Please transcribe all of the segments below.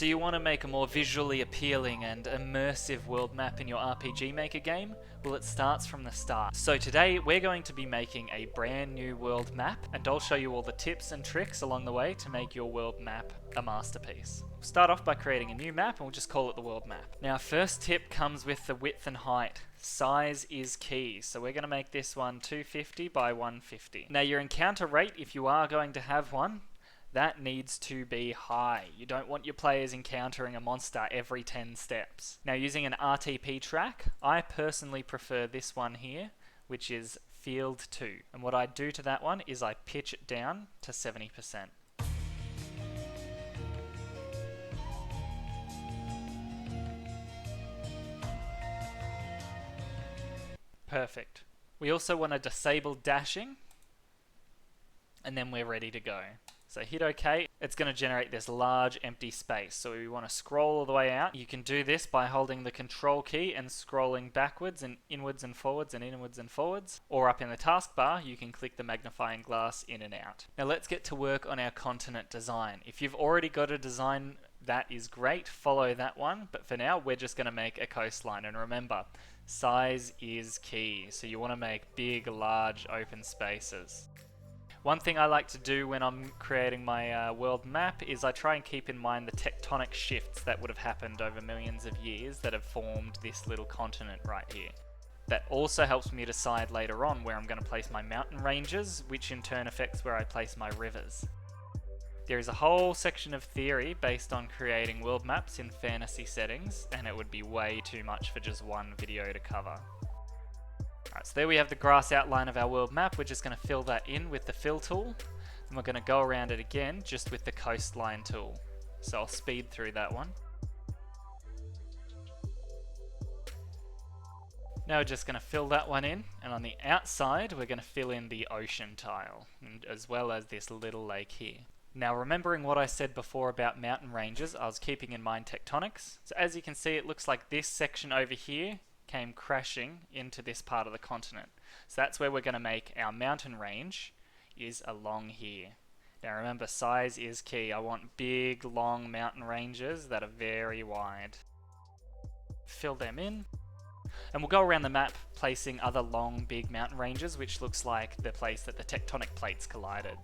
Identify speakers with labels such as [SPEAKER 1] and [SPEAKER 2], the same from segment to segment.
[SPEAKER 1] So you want to make a more visually appealing and immersive world map in your RPG Maker game? Well, it starts from the start. So today we're going to be making a brand new world map, and I'll show you all the tips and tricks along the way to make your world map a masterpiece. We'll start off by creating a new map and we'll just call it the world map. Now, first tip comes with the width and height. Size is key, so we're going to make this one 250 by 150. Now, your encounter rate, if you are going to have one, that needs to be high. You don't want your players encountering a monster every 10 steps. Now, using an RTP track, I personally prefer this one here, which is Field 2. And what I do to that one is I pitch it down to 70%. Perfect. We also want to disable dashing, and then we're ready to go. So hit OK, it's going to generate this large empty space. So we want to scroll all the way out. You can do this by holding the control key and scrolling backwards and inwards and forwards and inwards and forwards. Or up in the taskbar, you can click the magnifying glass in and out. Now let's get to work on our continent design. If you've already got a design, that is great, follow that one. But for now, we're just going to make a coastline. And remember, size is key. So you want to make big, large, open spaces. One thing I like to do when I'm creating my world map is I try and keep in mind the tectonic shifts that would have happened over millions of years that have formed this little continent right here. That also helps me decide later on where I'm going to place my mountain ranges, which in turn affects where I place my rivers. There is a whole section of theory based on creating world maps in fantasy settings, and it would be way too much for just one video to cover. Alright, so there we have the grass outline of our world map. We're just going to fill that in with the fill tool. And we're going to go around it again just with the coastline tool. So I'll speed through that one. Now we're just going to fill that one in. And on the outside, we're going to fill in the ocean tile, as well as this little lake here. Now, remembering what I said before about mountain ranges, I was keeping in mind tectonics. So as you can see, it looks like this section over here came crashing into this part of the continent. So that's where we're going to make our mountain range, is along here. Now remember, size is key. I want big, long mountain ranges that are very wide. Fill them in. And we'll go around the map placing other long, big mountain ranges, which looks like the place that the tectonic plates collided.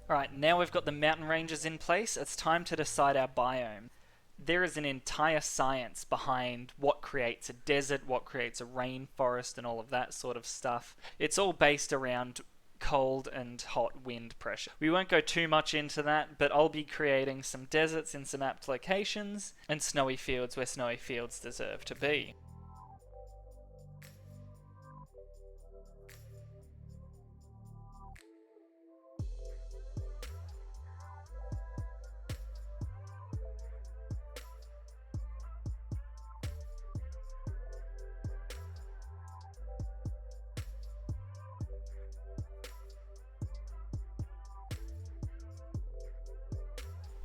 [SPEAKER 1] Alright, now we've got the mountain ranges in place, it's time to decide our biome. There is an entire science behind what creates a desert, what creates a rainforest, and all of that sort of stuff. It's all based around cold and hot wind pressure. We won't go too much into that, but I'll be creating some deserts in some apt locations, and snowy fields where snowy fields deserve to be.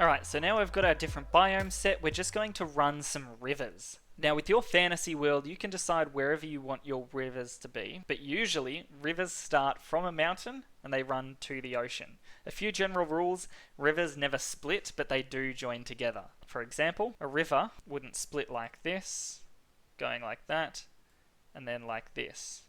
[SPEAKER 1] Alright, so now we've got our different biomes set, we're just going to run some rivers. Now with your fantasy world, you can decide wherever you want your rivers to be, but usually rivers start from a mountain and they run to the ocean. A few general rules: rivers never split, but they do join together. For example, a river wouldn't split like this, going like that, and then like this.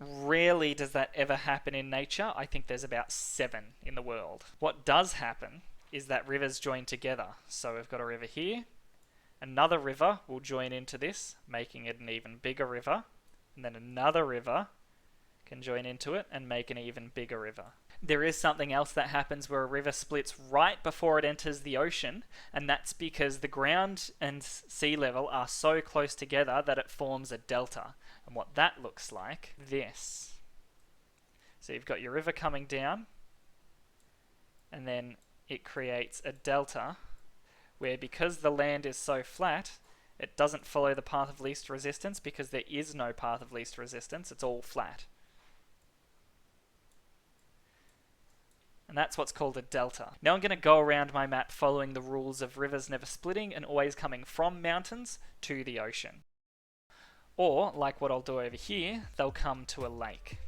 [SPEAKER 1] Rarely does that ever happen in nature. I think there's about 7 in the world. What does happen is that rivers join together. So we've got a river here. Another river will join into this, making it an even bigger river. And then another river can join into it and make an even bigger river. There is something else that happens where a river splits right before it enters the ocean, and that's because the ground and sea level are so close together that it forms a delta. And what that looks like, this. So you've got your river coming down, and then it creates a delta where, because the land is so flat, it doesn't follow the path of least resistance because there is no path of least resistance, it's all flat. And that's what's called a delta. Now I'm going to go around my map following the rules of rivers never splitting and always coming from mountains to the ocean. Or, like what I'll do over here, they'll come to a lake.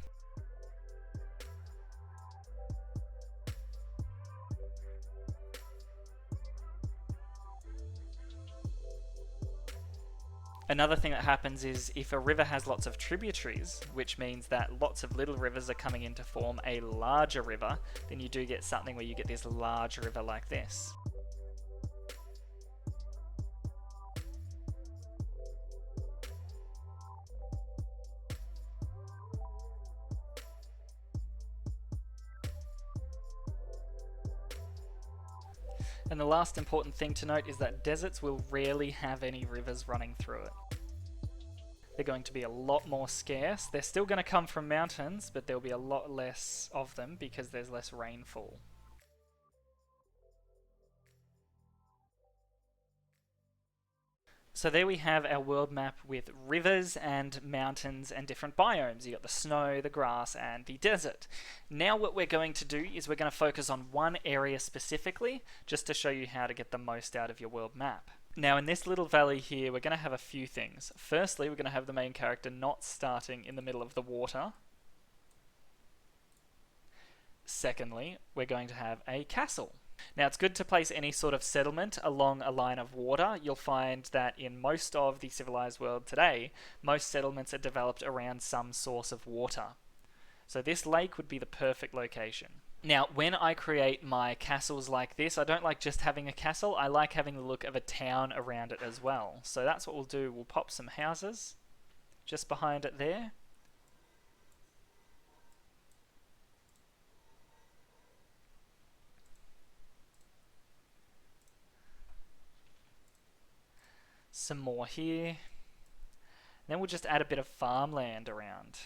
[SPEAKER 1] Another thing that happens is if a river has lots of tributaries, which means that lots of little rivers are coming in to form a larger river, then you do get something where you get this large river like this. And the last important thing to note is that deserts will rarely have any rivers running through it. They're going to be a lot more scarce. They're still going to come from mountains, but there'll be a lot less of them because there's less rainfall. So there we have our world map with rivers and mountains and different biomes. You've got the snow, the grass, and the desert. Now what we're going to do is we're going to focus on one area specifically, just to show you how to get the most out of your world map. Now in this little valley here, we're going to have a few things. Firstly, we're going to have the main character not starting in the middle of the water. Secondly, we're going to have a castle. Now it's good to place any sort of settlement along a line of water. You'll find that in most of the civilized world today, most settlements are developed around some source of water. So this lake would be the perfect location. Now when I create my castles like this, I don't like just having a castle, I like having the look of a town around it as well. So that's what we'll do, we'll pop some houses just behind it there. Some more here. Then we'll just add a bit of farmland around.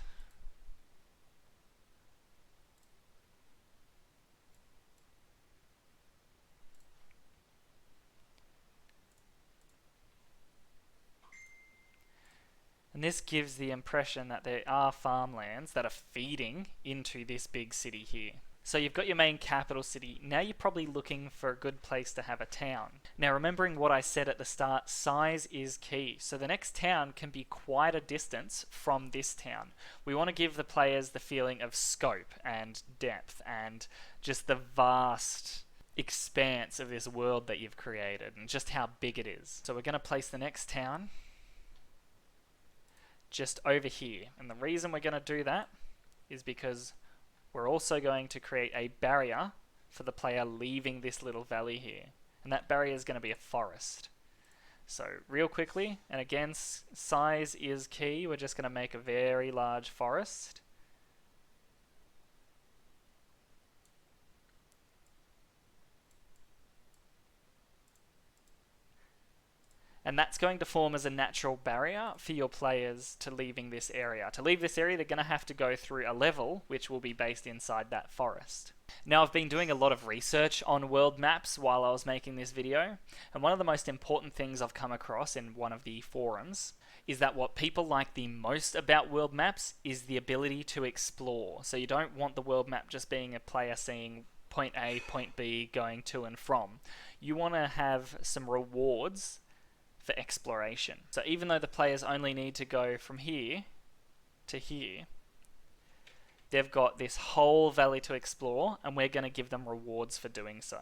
[SPEAKER 1] And this gives the impression that there are farmlands that are feeding into this big city here. So you've got your main capital city. Now you're probably looking for a good place to have a town. Now remembering what I said at the start, size is key. So the next town can be quite a distance from this town. We want to give the players the feeling of scope and depth and just the vast expanse of this world that you've created and just how big it is. So we're going to place the next town just over here. And the reason we're going to do that is because we're also going to create a barrier for the player leaving this little valley here. And that barrier is going to be a forest. So real quickly, and again, size is key. We're just going to make a very large forest. And that's going to form as a natural barrier for your players to leaving this area. To leave this area, they're going to have to go through a level which will be based inside that forest. Now, I've been doing a lot of research on world maps while I was making this video, and one of the most important things I've come across in one of the forums is that what people like the most about world maps is the ability to explore. So you don't want the world map just being a player seeing point A, point B, going to and from. You want to have some rewards for exploration. So even though the players only need to go from here to here, they've got this whole valley to explore, and we're going to give them rewards for doing so.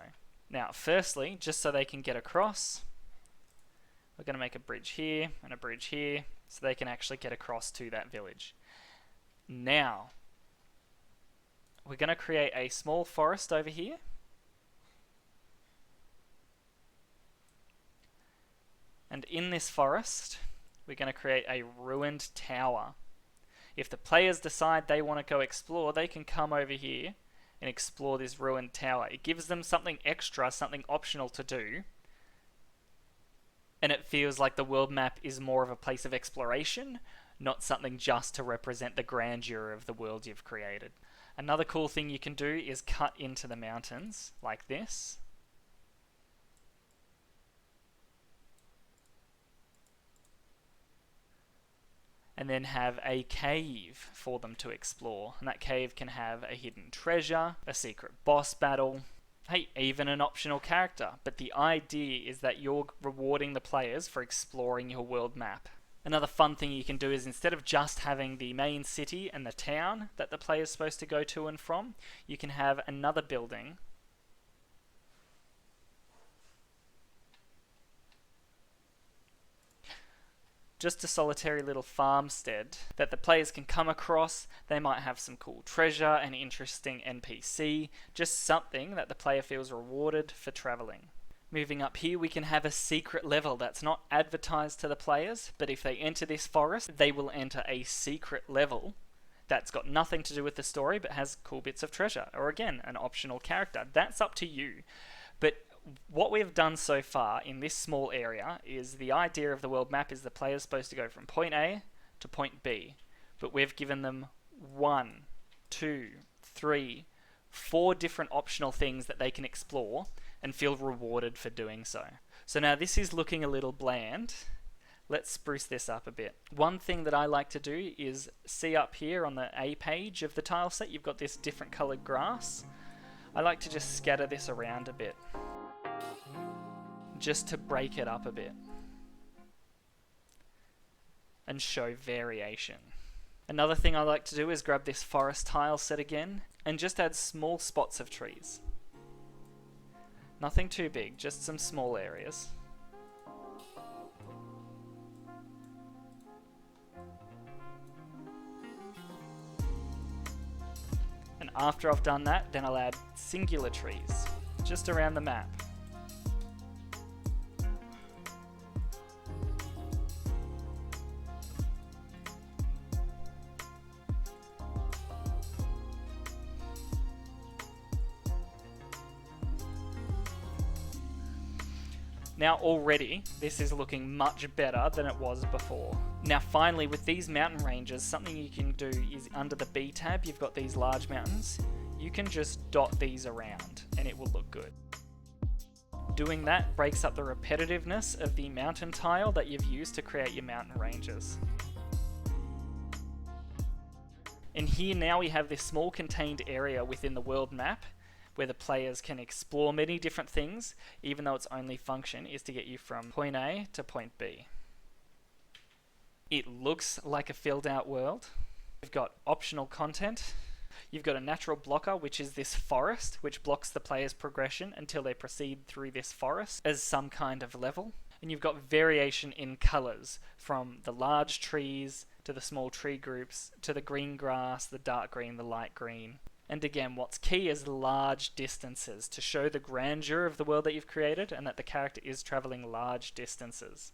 [SPEAKER 1] Now, firstly, just so they can get across, we're going to make a bridge here and a bridge here, so they can actually get across to that village. Now, we're going to create a small forest over here. And in this forest, we're going to create a ruined tower. If the players decide they want to go explore, they can come over here and explore this ruined tower. It gives them something extra, something optional to do. And it feels like the world map is more of a place of exploration, not something just to represent the grandeur of the world you've created. Another cool thing you can do is cut into the mountains like this. and then have a cave for them to explore. And that cave can have a hidden treasure, a secret boss battle, hey, even an optional character. But the idea is that you're rewarding the players for exploring your world map. Another fun thing you can do is, instead of just having the main city and the town that the player is supposed to go to and from, you can have another building just a solitary little farmstead that the players can come across. They might have some cool treasure, an interesting NPC, just something that the player feels rewarded for travelling. Moving up here, we can have a secret level that's not advertised to the players, but if they enter this forest, they will enter a secret level that's got nothing to do with the story but has cool bits of treasure, or again, an optional character. That's up to you. But what we've done so far in this small area is, the idea of the world map is the player's supposed to go from point A to point B, but we've given them 1, 2, 3, 4 different optional things that they can explore and feel rewarded for doing so. So now this is looking a little bland. Let's spruce this up a bit. One thing that I like to do is, see up here on the A page of the tile set, you've got this different coloured grass. I like to just scatter this around a bit, just to break it up a bit and show variation. Another thing I like to do is grab this forest tile set again and just add small spots of trees. Nothing too big, just some small areas. And after I've done that, then I'll add singular trees just around the map. Now already, this is looking much better than it was before. Now finally, with these mountain ranges, something you can do is, under the B tab, you've got these large mountains. You can just dot these around and it will look good. Doing that breaks up the repetitiveness of the mountain tile that you've used to create your mountain ranges. And here now we have this small contained area within the world map where the players can explore many different things, even though its only function is to get you from point A to point B. It looks like a filled out world. You've got optional content. You've got a natural blocker, which is this forest, which blocks the player's progression until they proceed through this forest as some kind of level. And you've got variation in colours, from the large trees to the small tree groups to the green grass, the dark green, the light green. And again, what's key is large distances to show the grandeur of the world that you've created and that the character is travelling large distances.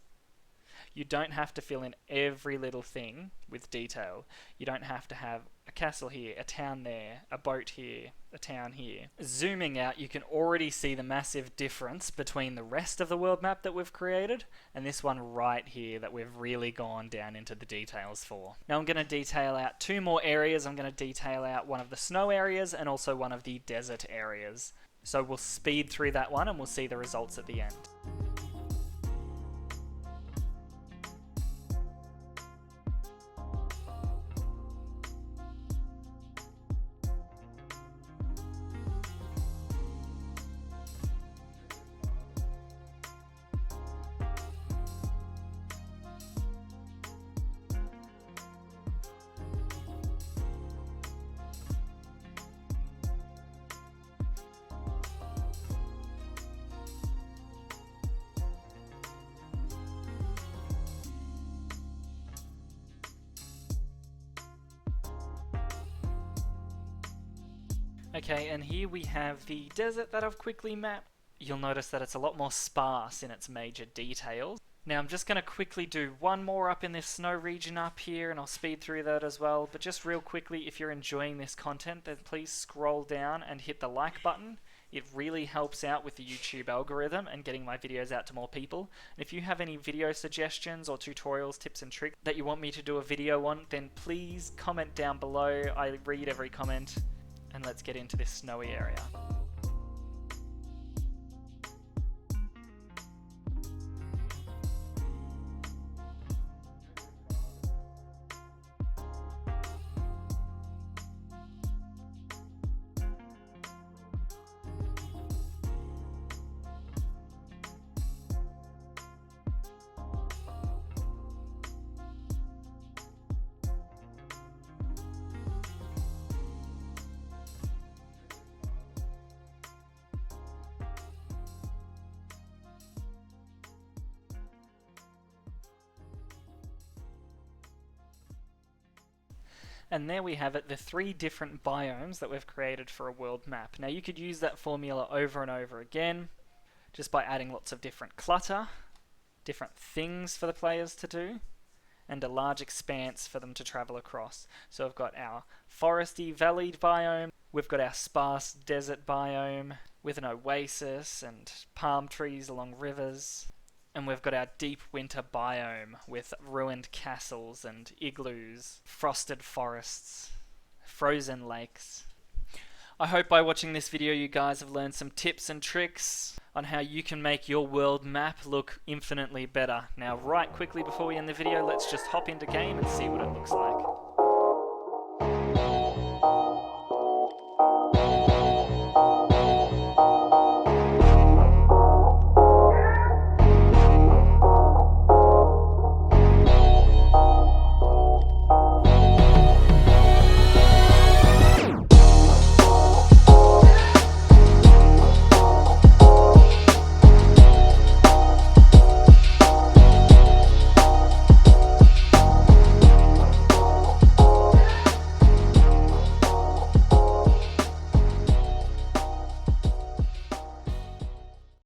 [SPEAKER 1] You don't have to fill in every little thing with detail. You don't have to have a castle here, a town there, a boat here, a town here. Zooming out, you can already see the massive difference between the rest of the world map that we've created and this one right here that we've really gone down into the details for. Now I'm going to detail out 2 more areas. I'm going to detail out one of the snow areas and also one of the desert areas. So we'll speed through that one and we'll see the results at the end. Okay, and here we have the desert that I've quickly mapped. You'll notice that it's a lot more sparse in its major details. Now I'm just going to quickly do one more up in this snow region up here, and I'll speed through that as well. But just real quickly, if you're enjoying this content, then please scroll down and hit the like button. It really helps out with the YouTube algorithm and getting my videos out to more people. And if you have any video suggestions or tutorials, tips and tricks that you want me to do a video on, then please comment down below. I read every comment. And let's get into this snowy area. And there we have it, the 3 different biomes that we've created for a world map. Now you could use that formula over and over again, just by adding lots of different clutter, different things for the players to do, and a large expanse for them to travel across. So we've got our foresty valleyed biome, we've got our sparse desert biome with an oasis and palm trees along rivers, and we've got our deep winter biome with ruined castles and igloos, frosted forests, frozen lakes. I hope by watching this video you guys have learned some tips and tricks on how you can make your world map look infinitely better. Now right quickly before we end the video, let's just hop into game and see what it looks like.